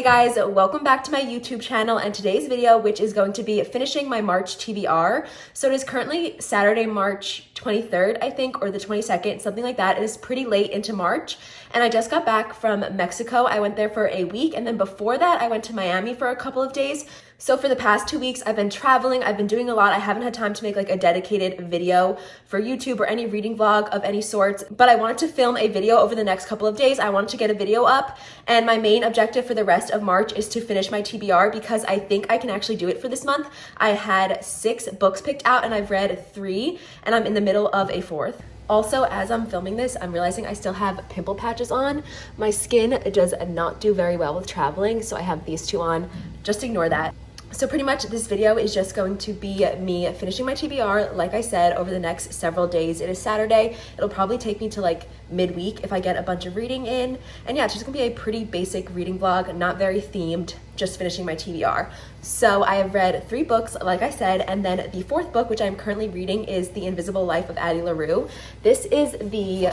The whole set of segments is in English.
guys, welcome back to my YouTube channel and today's video, which is going to be finishing my March TBR. So it is currently Saturday, March 23rd, I think, or the 22nd, something like that. It is pretty late into March and I just got back from Mexico. I went there for a week and then before that I went to Miami for a couple of days. So for the past 2 weeks, I've been traveling, I've been doing a lot. I haven't had time to make like a dedicated video for YouTube or any reading vlog of any sorts, but I wanted to film a video over the next couple of days. I wanted to get a video up and my main objective for the rest of March is to finish my TBR because I think I can actually do it for this month. I had 6 books picked out and I've read 3 and I'm in the middle of a 4th. Also, as I'm filming this, I'm realizing I still have pimple patches on. My skin does not do very well with traveling, so I have these 2 on. Just ignore that. So pretty much this video is just going to be me finishing my TBR, like I said, over the next several days. It is Saturday. It'll probably take me to like midweek if I get a bunch of reading in. And yeah, it's just gonna be a pretty basic reading vlog, not very themed, just finishing my TBR. So I have read 3 books, like I said, and then the 4th book, which I'm currently reading, is The Invisible Life of Addie LaRue. This is the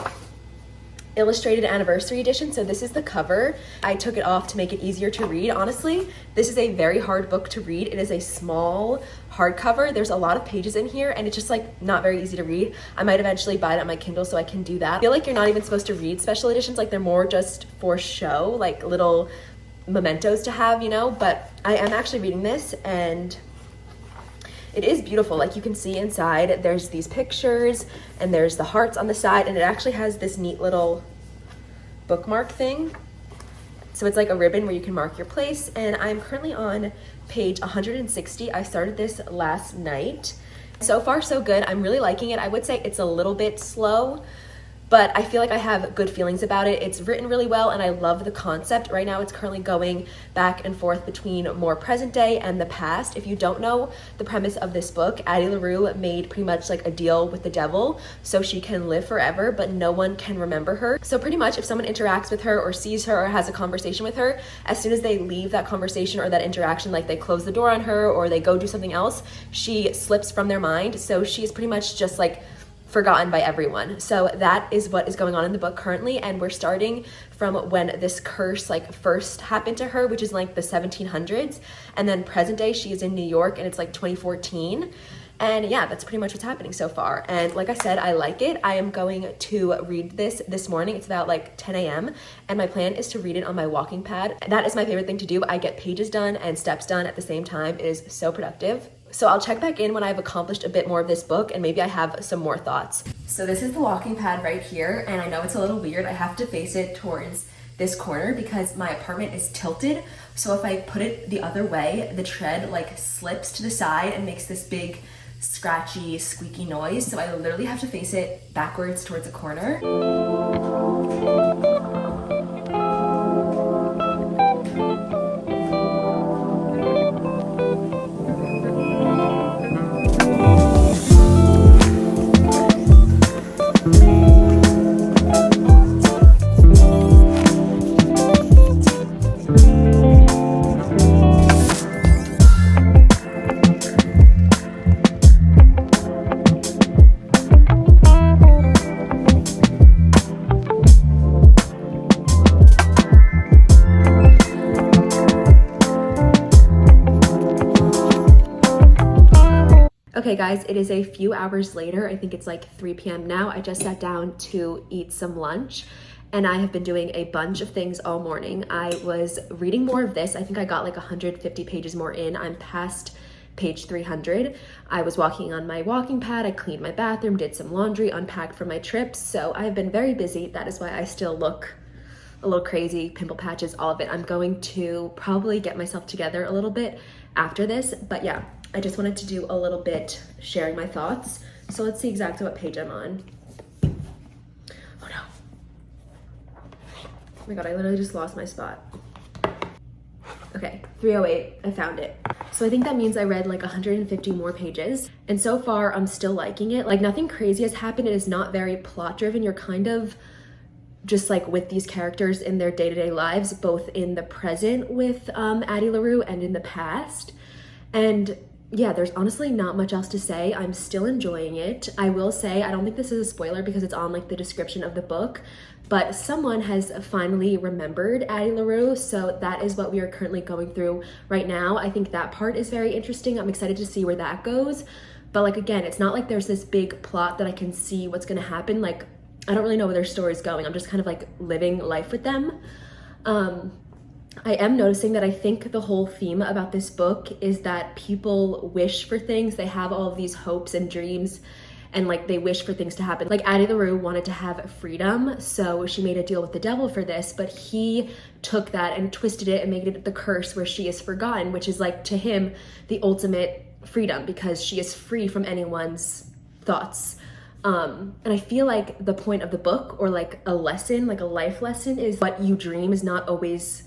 illustrated anniversary edition, so this is the cover. I took it off to make it easier to read. Honestly, this is a very hard book to read. It is a small hardcover. There's a lot of pages in here and it's just like not very easy to read. I might eventually buy it on my Kindle so I can do that. I feel like you're not even supposed to read special editions, like they're more just for show, like little mementos to have, you know, but I am actually reading this and it is beautiful. Like you can see inside, there's these pictures and there's the hearts on the side and it actually has this neat little bookmark thing. So it's like a ribbon where you can mark your place and I'm currently on page 160. I started this last night. So far so good. I'm really liking it. I would say it's a little bit slow, but I feel like I have good feelings about it. It's written really well and I love the concept. Right now it's currently going back and forth between more present day and the past. If you don't know the premise of this book, Addie LaRue made pretty much like a deal with the devil so she can live forever, but no one can remember her. So pretty much if someone interacts with her or sees her or has a conversation with her, as soon as they leave that conversation or that interaction, like they close the door on her or they go do something else, she slips from their mind. So she is pretty much just like forgotten by everyone. So that is what is going on in the book currently, and we're starting from when this curse like first happened to her, which is like the 1700s, and then present day she is in New York and it's like 2014. And yeah, that's pretty much what's happening so far. And like I said, I like it. I am going to read this morning. It's about like 10 a.m. and my plan is to read it on my walking pad. That is my favorite thing to do. I get pages done and steps done at the same time. It is so productive. So I'll check back in when I've accomplished a bit more of this book and maybe I have some more thoughts. So this is the walking pad right here. And I know it's a little weird. I have to face it towards this corner because my apartment is tilted. So if I put it the other way, the tread like slips to the side and makes this big scratchy, squeaky noise. So I literally have to face it backwards towards the corner. Okay guys, it is a few hours later. I think it's like 3 p.m. now. I just sat down to eat some lunch and I have been doing a bunch of things all morning. I was reading more of this. I think I got like 150 pages more in. I'm past page 300. I was walking on my walking pad. I cleaned my bathroom, did some laundry, unpacked for my trips. So I have been very busy. That is why I still look a little crazy, pimple patches, all of it. I'm going to probably get myself together a little bit after this, but yeah. I just wanted to do a little bit sharing my thoughts. So let's see exactly what page I'm on. Oh no. Oh my God, I literally just lost my spot. Okay, 308, I found it. So I think that means I read like 150 more pages. And so far I'm still liking it. Like nothing crazy has happened. It is not very plot driven. You're kind of just like with these characters in their day-to-day lives, both in the present with Addie LaRue and in the past. And yeah, there's honestly not much else to say. I'm still enjoying it. I will say, I don't think this is a spoiler because it's on like the description of the book, but someone has finally remembered Addie LaRue, so that is what we are currently going through right now. I think that part is very interesting. I'm excited to see where that goes. But like, again, it's not like there's this big plot that I can see what's gonna happen. Like, I don't really know where their story's going. I'm just kind of like living life with them. I am noticing that I think the whole theme about this book is that people wish for things. They have all of these hopes and dreams, and like they wish for things to happen. Like Addie LaRue wanted to have freedom, so she made a deal with the devil for this, but he took that and twisted it and made it the curse where she is forgotten, which is like to him the ultimate freedom because she is free from anyone's thoughts. And I feel like the point of the book, or like a lesson, like a life lesson, is what you dream is not always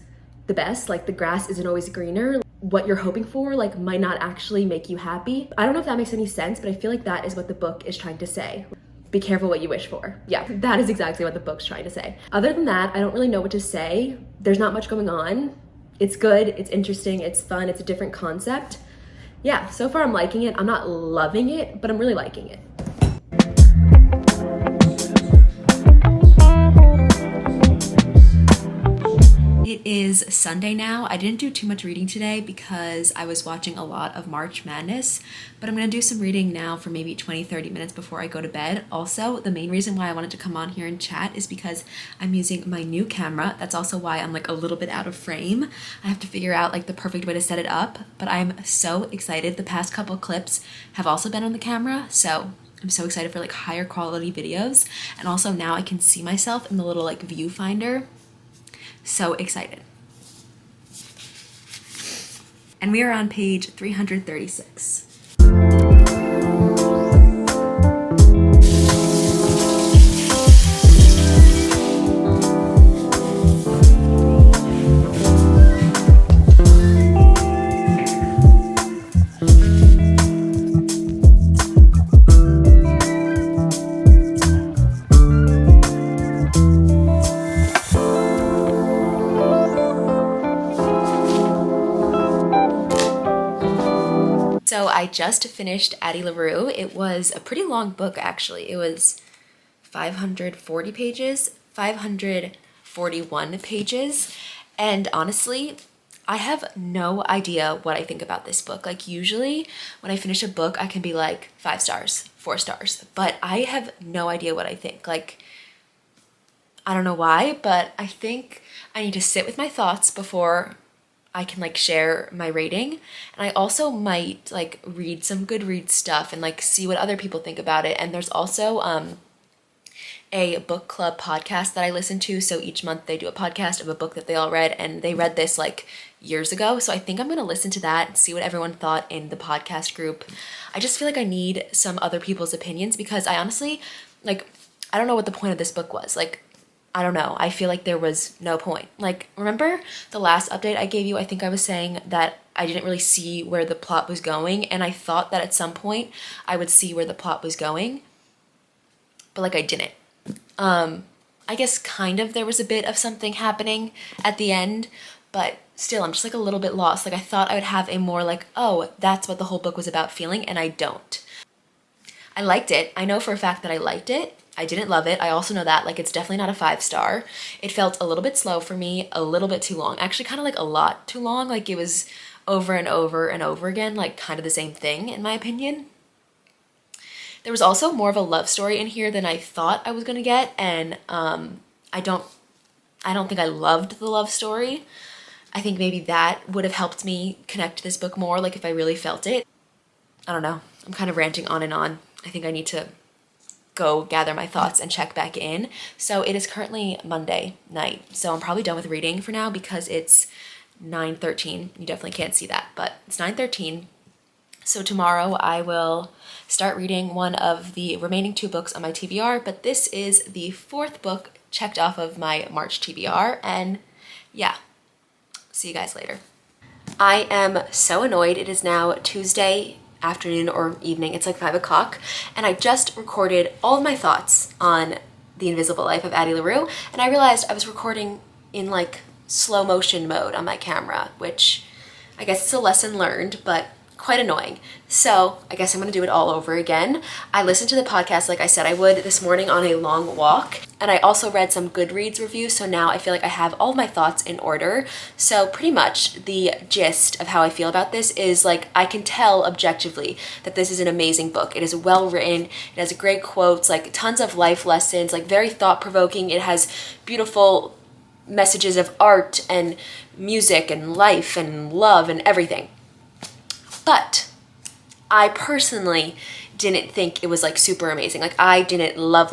the best. Like the grass isn't always greener. What you're hoping for like might not actually make you happy. I don't know if that makes any sense, but I feel like that is what the book is trying to say. Be careful what you wish for. Yeah, that is exactly what the book's trying to say. Other than that, I don't really know what to say. There's not much going on. It's good, it's interesting, it's fun, it's a different concept. Yeah, so far I'm liking it. I'm not loving it, but I'm really liking it. It is Sunday now. I didn't do too much reading today because I was watching a lot of March Madness, but I'm gonna do some reading now for maybe 20-30 minutes before I go to bed. Also, the main reason why I wanted to come on here and chat is because I'm using my new camera. That's also why I'm like a little bit out of frame. I have to figure out like the perfect way to set it up, but I'm so excited. The past couple clips have also been on the camera, so I'm so excited for like higher quality videos. And also now I can see myself in the little like viewfinder. So excited. And we are on page 336. So I just finished Addie LaRue. It was a pretty long book, actually. It was 540 pages, 541 pages. And honestly, I have no idea what I think about this book. Like usually when I finish a book, I can be like 5 stars, 4 stars, but I have no idea what I think. Like, I don't know why, but I think I need to sit with my thoughts before I can like share my rating. And I also might like read some Goodreads stuff and like see what other people think about it. And there's also a book club podcast that I listen to. So each month they do a podcast of a book that they all read, and they read this like years ago. So I think I'm gonna listen to that and see what everyone thought in the podcast group. I just feel like I need some other people's opinions because I honestly, like, I don't know what the point of this book was. Like, I don't know. I feel like there was no point. Like, remember the last update I gave you? I think I was saying that I didn't really see where the plot was going, and I thought that at some point I would see where the plot was going, but like I didn't. I guess kind of there was a bit of something happening at the end, but still I'm just like a little bit lost. Like I thought I would have a more like, oh, that's what the whole book was about feeling, and I don't. I liked it. I know for a fact that I liked it. I didn't love it. I also know that like it's definitely not a 5-star. It felt a little bit slow for me, a little bit too long. Actually kind of like a lot too long. Like it was over and over and over again, like kind of the same thing in my opinion. There was also more of a love story in here than I thought I was gonna get, and I don't think I loved the love story. I think maybe that would have helped me connect to this book more, like if I really felt it. I don't know. I'm kind of ranting on and on. I think I need to go gather my thoughts and check back in. So it is currently Monday night. So I'm probably done with reading for now because it's 9:13. You definitely can't see that, but it's 9:13. So tomorrow I will start reading one of the remaining 2 books on my TBR, but this is the 4th book checked off of my March TBR, and yeah, see you guys later. I am so annoyed. It is now Tuesday afternoon or evening. It's like 5 o'clock, and I just recorded all of my thoughts on The Invisible Life of Addie LaRue, and I realized I was recording in like slow motion mode on my camera, which I guess it's a lesson learned, but quite annoying. So I guess I'm gonna do it all over again. I listened to the podcast like I said I would this morning on a long walk, and I also read some Goodreads reviews, so now I feel like I have all of my thoughts in order. So pretty much the gist of how I feel about this is like I can tell objectively that this is an amazing book. It is well written, it has great quotes, like tons of life lessons, like very thought-provoking. It has beautiful messages of art and music and life and love and everything. But I personally didn't think it was like super amazing. Like I didn't love.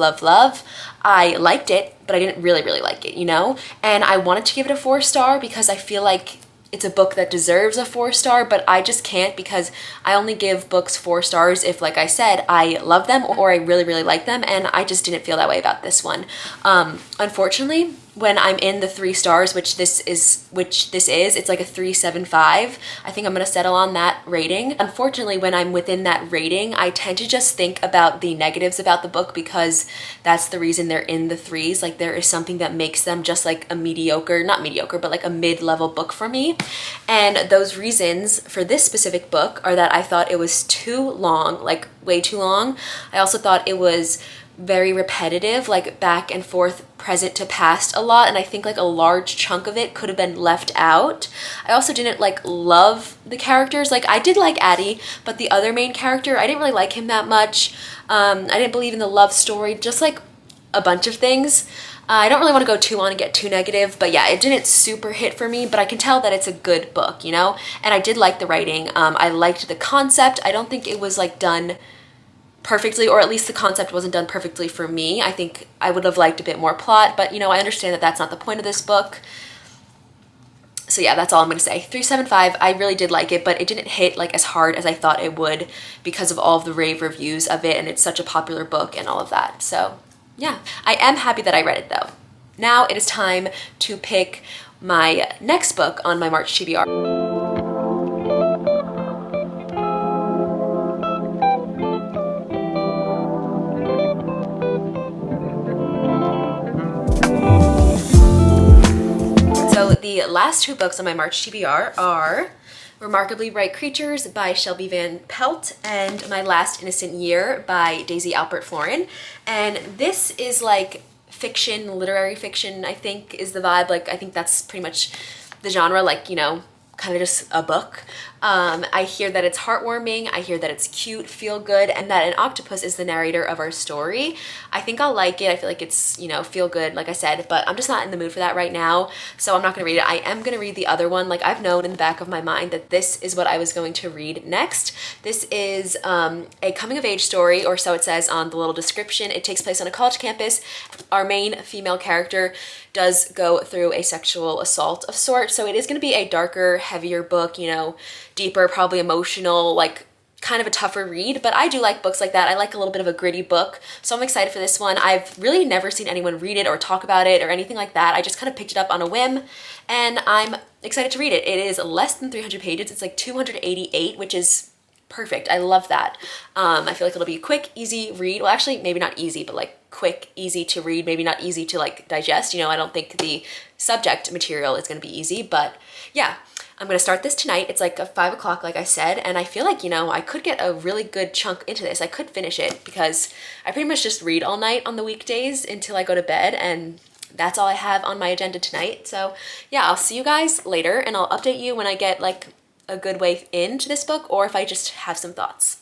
I liked it, but I didn't really like it, you know? And I wanted to give it a 4-star because I feel like it's a book that deserves a 4-star, but I just can't because I only give books 4 stars if, like I said, I love them or I really like them, and I just didn't feel that way about this one. Unfortunately, when I'm in the 3 stars, which this is, it's like a 3.75. I think I'm gonna settle on that rating. Unfortunately, when I'm within that rating, I tend to just think about the negatives about the book because that's the reason they're in the 3s. Like there is something that makes them just like a mediocre, not mediocre, but like a mid-level book for me. And those reasons for this specific book are that I thought it was too long, like way too long. I also thought it was very repetitive, like back and forth, present to past a lot, and I think like a large chunk of it could have been left out. I also didn't like love the characters. Like I did like Addie, but the other main character, I didn't really like him that much. I didn't believe in the love story, just like a bunch of things. I don't really want to go too on and get too negative, but yeah, it didn't super hit for me, but I can tell that it's a good book, you know? And I did like the writing. I liked the concept. I don't think it was like done perfectly, or at least the concept wasn't done perfectly for me. I think I would have liked a bit more plot, but you know, I understand that that's not the point of this book. So yeah, that's all I'm gonna say. 3.75, I really did like it, but it didn't hit like as hard as I thought it would because of all of the rave reviews of it, and it's such a popular book and all of that. So yeah, I am happy that I read it though. Now it is time to pick my next book on my March TBR. So the last 2 books on my March TBR are Remarkably Bright Creatures by Shelby Van Pelt and My Last Innocent Year by Daisy Alpert Florin. And this is like fiction, literary fiction, I think is the vibe. Like I think that's pretty much the genre, like, you know, kind of just a book. I hear that it's heartwarming, I hear that it's cute, feel good, and that an octopus is the narrator of our story. I think I'll like it. I feel like it's, you know, feel good, like I said, but I'm just not in the mood for that right now, so I'm not gonna read it. I am gonna read the other one. Like I've known in the back of my mind that this is what I was going to read next. This is a coming of age story, or so it says on the little description. It takes place on a college campus. Our main female character does go through a sexual assault of sorts, so it is going to be a darker, heavier book, you know, deeper, probably emotional, like kind of a tougher read, but I do like books like that. I like a little bit of a gritty book, so I'm excited for this one. I've really never seen anyone read it or talk about it or anything like that. I just kind of picked it up on a whim, and I'm excited to read it. It is less than 300 pages. It's like 288, which is perfect. I love that. I feel like it'll be a quick, easy read. Well, actually, maybe not easy, but like quick, easy to read, maybe not easy to like digest. You know, I don't think the subject material is going to be easy, but yeah, I'm going to start this tonight. It's like 5 o'clock, like I said, and I feel like, you know, I could get a really good chunk into this. I could finish it because I pretty much just read all night on the weekdays until I go to bed, and that's all I have on my agenda tonight. So yeah, I'll see you guys later, and I'll update you when I get like a good way into this book, or if I just have some thoughts.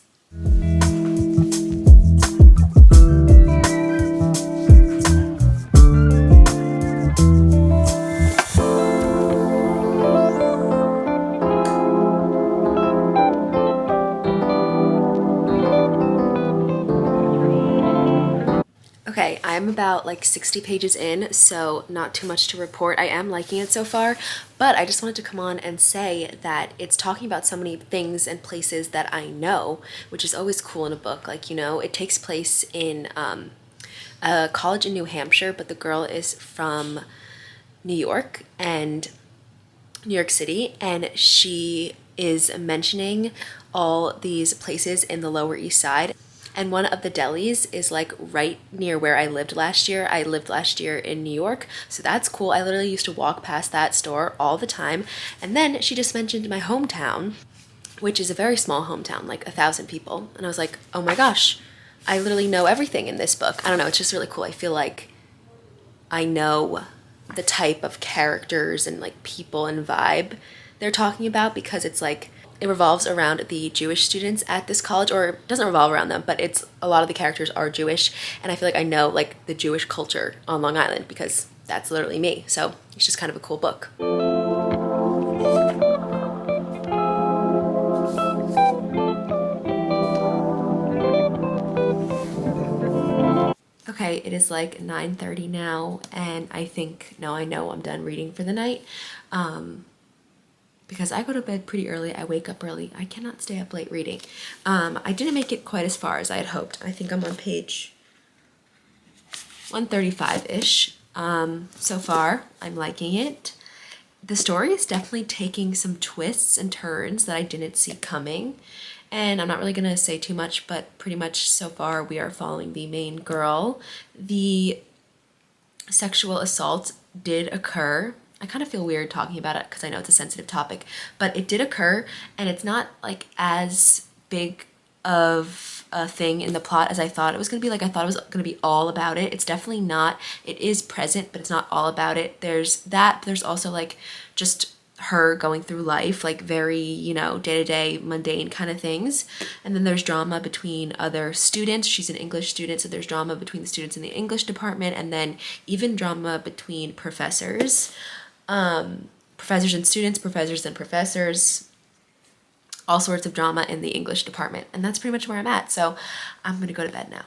Okay, I'm about like 60 pages in, so not too much to report. I am liking it so far, but I just wanted to come on and say that it's talking about so many things and places that I know, which is always cool in a book. Like, you know, it takes place in a college in New Hampshire, but the girl is from New York City, and she is mentioning all these places in the Lower East Side. And one of the delis is like right near where I lived last year. I lived last year in New York, so that's cool. I literally used to walk past that store all the time. And then she just mentioned my hometown. which is a very small hometown, like 1,000 people. And I was like, oh my gosh, I literally know everything in this book. I don't know, it's just really cool. I feel like I know the type of characters and like people and vibe they're talking about, because it's like it revolves around the Jewish students at this college, or it doesn't revolve around them, but it's a lot of the characters are Jewish, and I feel like I know like the Jewish culture on Long Island because that's literally me. So it's just kind of a cool book. Okay, it is like 9:30 now, and I know I'm done reading for the night. Because I go to bed pretty early, I wake up early, I cannot stay up late reading. I didn't make it quite as far as I had hoped. I think I'm on page 135-ish. So far, I'm liking it. The story is definitely taking some twists and turns that I didn't see coming. And I'm not really gonna say too much, but pretty much so far we are following the main girl. The sexual assault did occur. I kind of feel weird talking about it because I know it's a sensitive topic, but it did occur, and it's not like as big of a thing in the plot as I thought it was going to be. Like I thought it was going to be all about it. It's definitely not. It is present, but it's not all about it. There's that, but there's also like just her going through life, like very, you know, day-to-day mundane kind of things. And then there's drama between other students. She's an English student, so there's drama between the students in the English department, and then even drama between professors. Professors and students, professors and professors, all sorts of drama in the English department. And that's pretty much where I'm at. So I'm gonna go to bed now.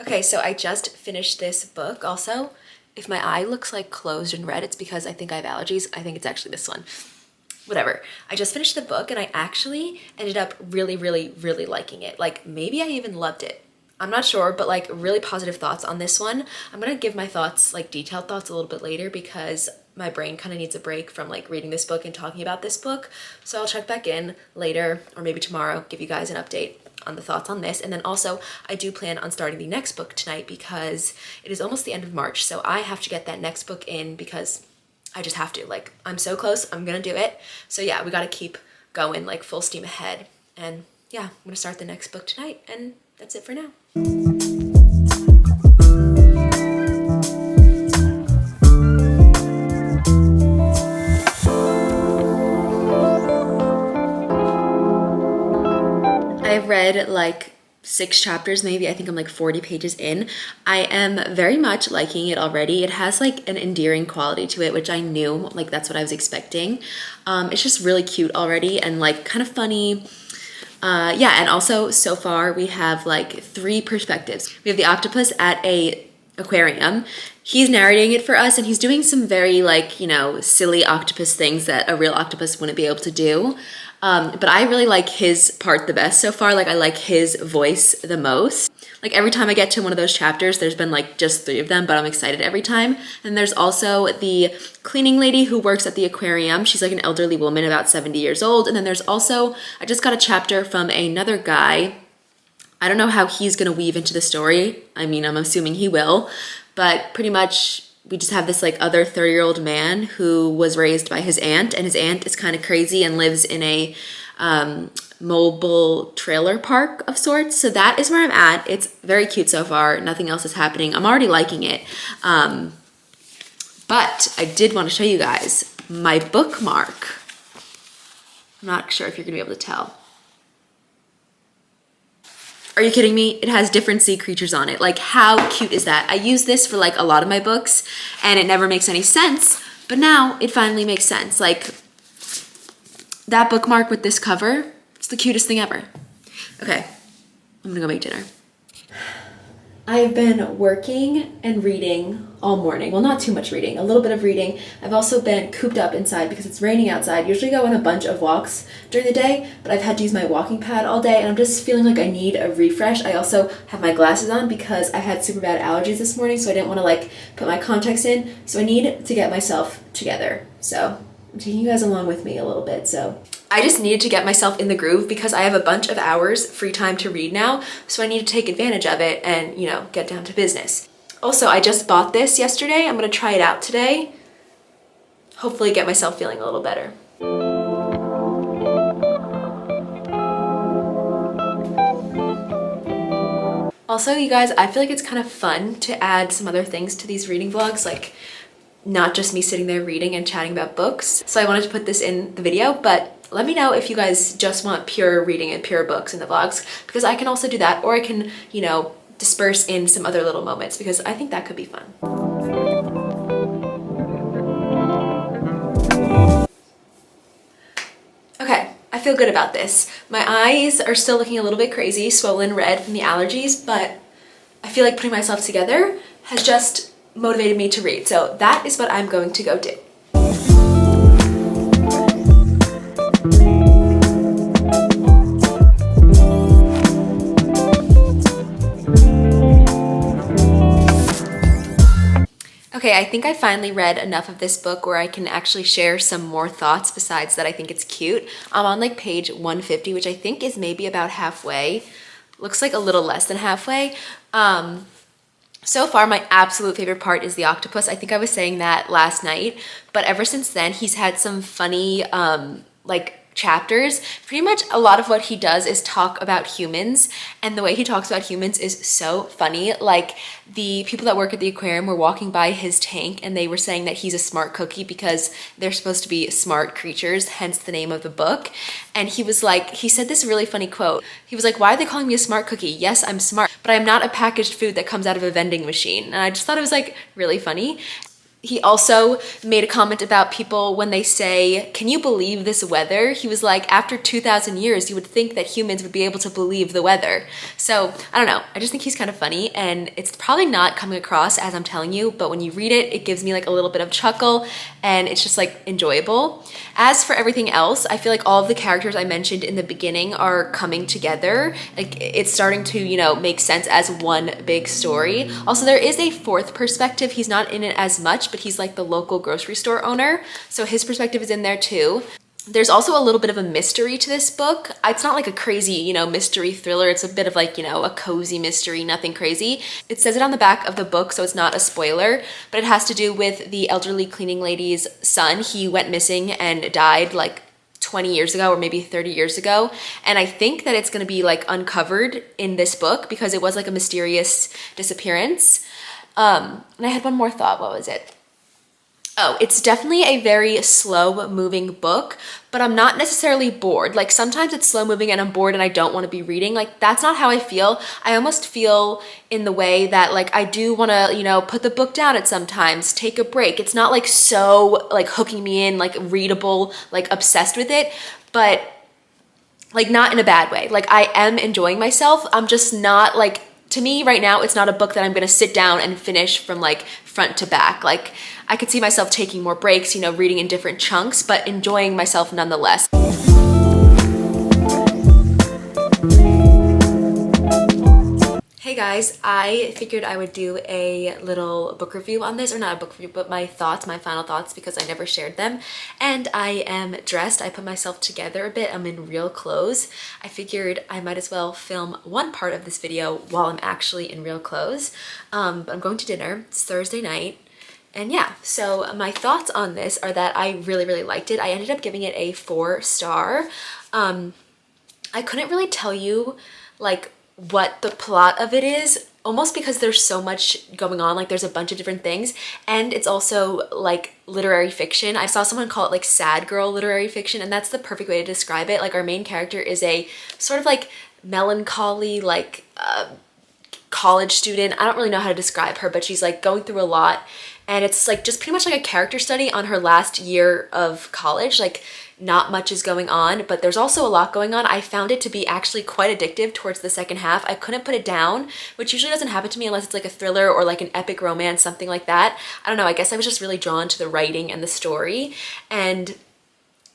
Okay, so I just finished this book. Also, if my eye looks like closed and red, it's because I think I have allergies. I think it's actually this one. Whatever. I just finished the book and I actually ended up really, really, really liking it. Like maybe I even loved it. I'm not sure, but like really positive thoughts on this one. I'm gonna give my thoughts, like detailed thoughts, a little bit later because my brain kind of needs a break from like reading this book and talking about this book. So I'll check back in later or maybe tomorrow, give you guys an update on the thoughts on this. And then also I do plan on starting the next book tonight because it is almost the end of March. So I have to get that next book in because I just have to. Like I'm so close, I'm gonna do it. So yeah, we gotta keep going like full steam ahead. And yeah, I'm gonna start the next book tonight, and that's it for now. I've read like 6 chapters maybe. I think I'm like 40 pages in. I am very much liking it already. It has like an endearing quality to it, which I knew, like that's what I was expecting. It's just really cute already and like kind of funny. Yeah, and also so far we have like 3 perspectives. We have the octopus at a aquarium. He's narrating it for us and he's doing some very like, you know, silly octopus things that a real octopus wouldn't be able to do. But I really like his part the best so far. Like I like his voice the most. Like every time I get to one of those chapters, there's been like just 3 of them, but I'm excited every time. And there's also the cleaning lady who works at the aquarium. She's like an elderly woman, about 70 years old. And then there's also, I just got a chapter from another guy. I don't know how he's gonna weave into the story. I mean, I'm assuming he will, but pretty much we just have this like other 30-year-old man who was raised by his aunt, and his aunt is kind of crazy and lives in a mobile trailer park of sorts. So that is where I'm at. It's very cute so far. Nothing else is happening. I'm already liking it. But I did want to show you guys my bookmark. I'm not sure if you're gonna be able to tell. Are you kidding me? It has different sea creatures on it. Like how cute is that? I use this for like a lot of my books and it never makes any sense, but now it finally makes sense. Like that bookmark with this cover, it's the cutest thing ever. Okay, I'm gonna go make dinner. I've been working and reading all morning. Well, not too much reading, a little bit of reading. I've also been cooped up inside because it's raining outside. Usually go on a bunch of walks during the day, but I've had to use my walking pad all day and I'm just feeling like I need a refresh. I also have my glasses on because I had super bad allergies this morning, so I didn't want to like put my contacts in. So I need to get myself together. So I'm taking you guys along with me a little bit. So I just needed to get myself in the groove because I have a bunch of hours free time to read now, so I need to take advantage of it and, you know, get down to business. Also, I just bought this yesterday. I'm gonna try it out today. Hopefully get myself feeling a little better. Also, you guys, I feel like it's kind of fun to add some other things to these reading vlogs, like not just me sitting there reading and chatting about books. So I wanted to put this in the video, but let me know if you guys just want pure reading and pure books in the vlogs, because I can also do that, or I can, you know, disperse in some other little moments, because I think that could be fun. Okay, I feel good about this. My eyes are still looking a little bit crazy, swollen red from the allergies, but I feel like putting myself together has just motivated me to read. So that is what I'm going to go do. Okay, I think I finally read enough of this book where I can actually share some more thoughts besides that I think it's cute. I'm on like page 150, which I think is maybe about halfway. Looks like a little less than halfway. So far, my absolute favorite part is the octopus. I think I was saying that last night, but ever since then, he's had some funny, like, chapters. Pretty much a lot of what he does is talk about humans, and the way he talks about humans is so funny. Like, the people that work at the aquarium were walking by his tank and they were saying that he's a smart cookie because they're supposed to be smart creatures, hence the name of the book. And he was like, he said this really funny quote. He was like, "Why are they calling me a smart cookie? Yes, I'm smart, but I'm not a packaged food that comes out of a vending machine." And I just thought it was like really funny. He also made a comment about people when they say, "Can you believe this weather?" He was like, after 2,000 years, you would think that humans would be able to believe the weather. So I don't know. I just think he's kind of funny, and it's probably not coming across as I'm telling you, but when you read it, it gives me like a little bit of chuckle, and it's just like enjoyable. As for everything else, I feel like all of the characters I mentioned in the beginning are coming together. Like, it's starting to, you know, make sense as one big story. Also, there is a fourth perspective. He's not in it as much, but he's like the local grocery store owner. So his perspective is in there too. There's also a little bit of a mystery to this book. It's not like a crazy, you know, mystery thriller. It's a bit of like, you know, a cozy mystery, nothing crazy. It says it on the back of the book, so it's not a spoiler, but it has to do with the elderly cleaning lady's son. He went missing and died like 20 years ago or maybe 30 years ago. And I think that it's going to be like uncovered in this book because it was like a mysterious disappearance. And I had one more thought. What was it? Oh, it's definitely a very slow moving book, but I'm not necessarily bored. Like, sometimes it's slow moving and I'm bored and I don't want to be reading. Like, that's not how I feel. I almost feel in the way that like I do want to, you know, put the book down at sometimes, take a break. It's not like so like hooking me in, like readable, like obsessed with it, but like not in a bad way. Like, I am enjoying myself. I'm just not like, to me right now, it's not a book that I'm going to sit down and finish from like front to back. Like, I could see myself taking more breaks, you know, reading in different chunks, but enjoying myself nonetheless. Hey guys, I figured I would do a little book review on this, or not a book review, but my thoughts, my final thoughts, because I never shared them. And I am dressed. I put myself together a bit. I'm in real clothes. I figured I might as well film one part of this video while I'm actually in real clothes. But I'm going to dinner. It's Thursday night. And yeah, so my thoughts on this are that I really, really liked it. I ended up giving it a 4-star. I couldn't really tell you like what the plot of it is, almost because there's so much going on. Like, there's a bunch of different things, and it's also like literary fiction. I saw someone call it like sad girl literary fiction, and that's the perfect way to describe it. Like, our main character is a sort of like melancholy, like college student. I don't really know how to describe her, but she's like going through a lot, and it's like just pretty much like a character study on her last year of college. Like, not much is going on, but there's also a lot going on. I found it to be actually quite addictive towards the second half. I couldn't put it down, which usually doesn't happen to me unless it's like a thriller or like an epic romance, something like that. I don't know, I guess I was just really drawn to the writing and the story. And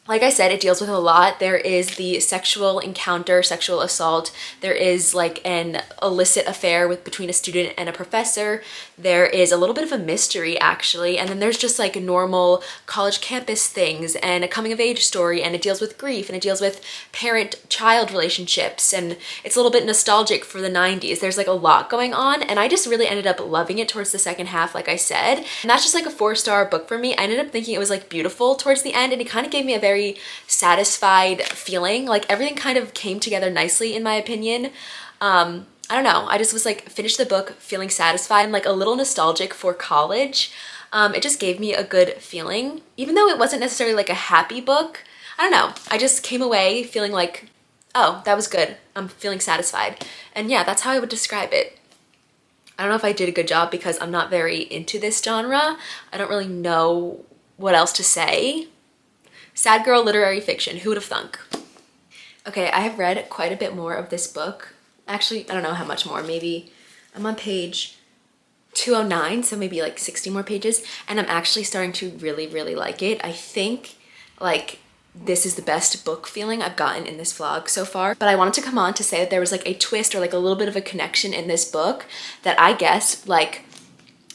Like I said, it deals with a lot. There is the sexual encounter, sexual assault. There is like an illicit affair between a student and a professor. There is a little bit of a mystery actually. And then there's just like normal college campus things and a coming of age story, and it deals with grief and it deals with parent-child relationships, and it's a little bit nostalgic for the 90s. There's like a lot going on, and I just really ended up loving it towards the second half, like I said. And that's just like a 4-star book for me. I ended up thinking it was like beautiful towards the end, and it kind of gave me a very satisfied feeling. Like everything kind of came together nicely in my opinion. I don't know, I just was like finished the book feeling satisfied and like a little nostalgic for college. It just gave me a good feeling, even though it wasn't necessarily like a happy book. I don't know, I just came away feeling like, oh, that was good, I'm feeling satisfied. And yeah, that's how I would describe it. I don't know if I did a good job because I'm not very into this genre. I don't really know what else to say. Sad girl literary fiction, who would have thunk? Okay, I have read quite a bit more of this book. Actually, I don't know how much more, maybe I'm on page 209, so maybe like 60 more pages, and I'm actually starting to really, really like it. I think like this is the best book feeling I've gotten in this vlog so far. But I wanted to come on to say that there was like a twist or like a little bit of a connection in this book that I guessed like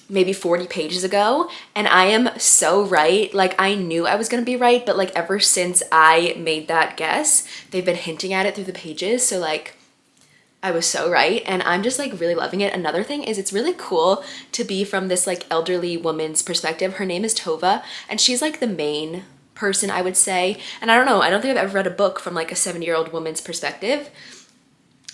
maybe 40 pages ago, and I am so right. Like I knew I was gonna be right, but like ever since I made that guess, they've been hinting at it through the pages, so like I was so right, and I'm just like really loving it. Another thing is it's really cool to be from this like elderly woman's perspective. Her name is Tova, and she's like the main person, I would say. And I don't know, I don't think I've ever read a book from like a 70-year-old woman's perspective.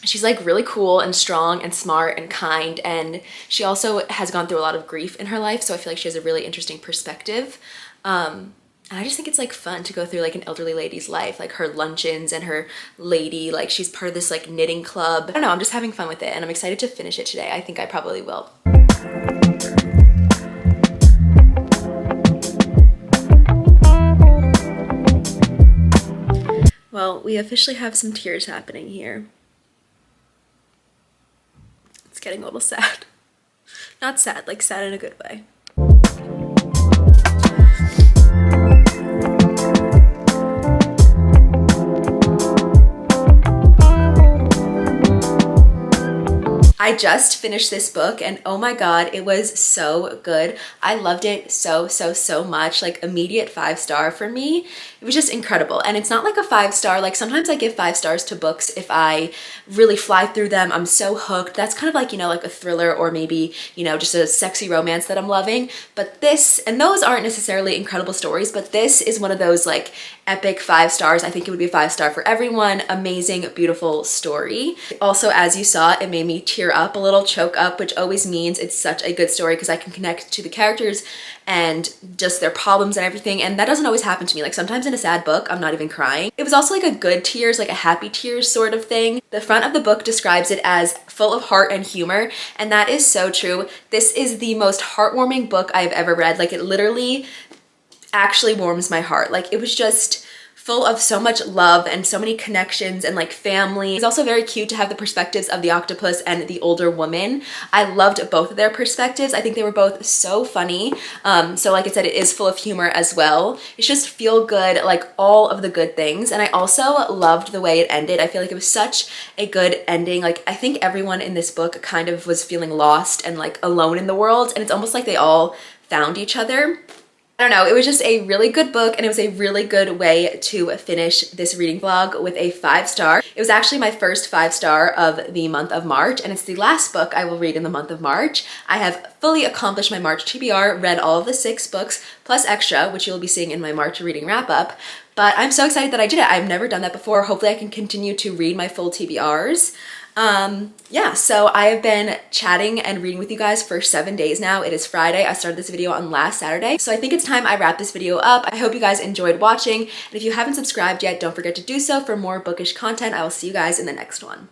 She's like really cool and strong and smart and kind, and she also has gone through a lot of grief in her life, so I feel like she has a really interesting perspective. And I just think it's like fun to go through like an elderly lady's life, like her luncheons and her lady, like she's part of this like knitting club. I don't know, I'm just having fun with it, and I'm excited to finish it today. I think I probably will. Well, we officially have some tears happening here. It's getting a little sad. Not sad, like sad in a good way. I just finished this book, and oh my god, it was so good. I loved it so much. Like immediate 5-star for me. It was just incredible. And it's not like a 5-star, like sometimes I give 5 stars to books if I really fly through them, I'm so hooked. That's kind of like, you know, like a thriller or maybe, you know, just a sexy romance that I'm loving. But this, and those aren't necessarily incredible stories, but this is one of those like epic 5 stars. I think it would be a 5-star for everyone. Amazing, beautiful story. Also, as you saw, it made me tear up a little, choke up, which always means it's such a good story because I can connect to the characters and just their problems and everything, and that doesn't always happen to me. Like sometimes in a sad book, I'm not even crying. It was also like a good tears, like a happy tears sort of thing. The front of the book describes it as full of heart and humor, and that is so true. This is the most heartwarming book I've ever read. Like it literally actually warms my heart. Like it was just full of so much love and so many connections and like family. It's also very cute to have the perspectives of the octopus and the older woman. I loved both of their perspectives. I think they were both so funny. So like I said, it is full of humor as well. It's just feel good, like all of the good things. And I also loved the way it ended. I feel like it was such a good ending. Like I think everyone in this book kind of was feeling lost and like alone in the world, and it's almost like they all found each other. I don't know, it was just a really good book, and it was a really good way to finish this reading vlog with a 5-star. It was actually my first 5-star of the month of March, and it's the last book I will read in the month of March. I have fully accomplished my March TBR, read all of the 6 books, plus extra, which you'll be seeing in my March reading wrap up. But I'm so excited that I did it. I've never done that before. Hopefully I can continue to read my full TBRs. Yeah, so I have been chatting and reading with you guys for 7 days now. It is Friday. I started this video on last Saturday, so I think it's time I wrap this video up. I hope you guys enjoyed watching, and if you haven't subscribed yet, don't forget to do so for more bookish content. I will see you guys in the next one.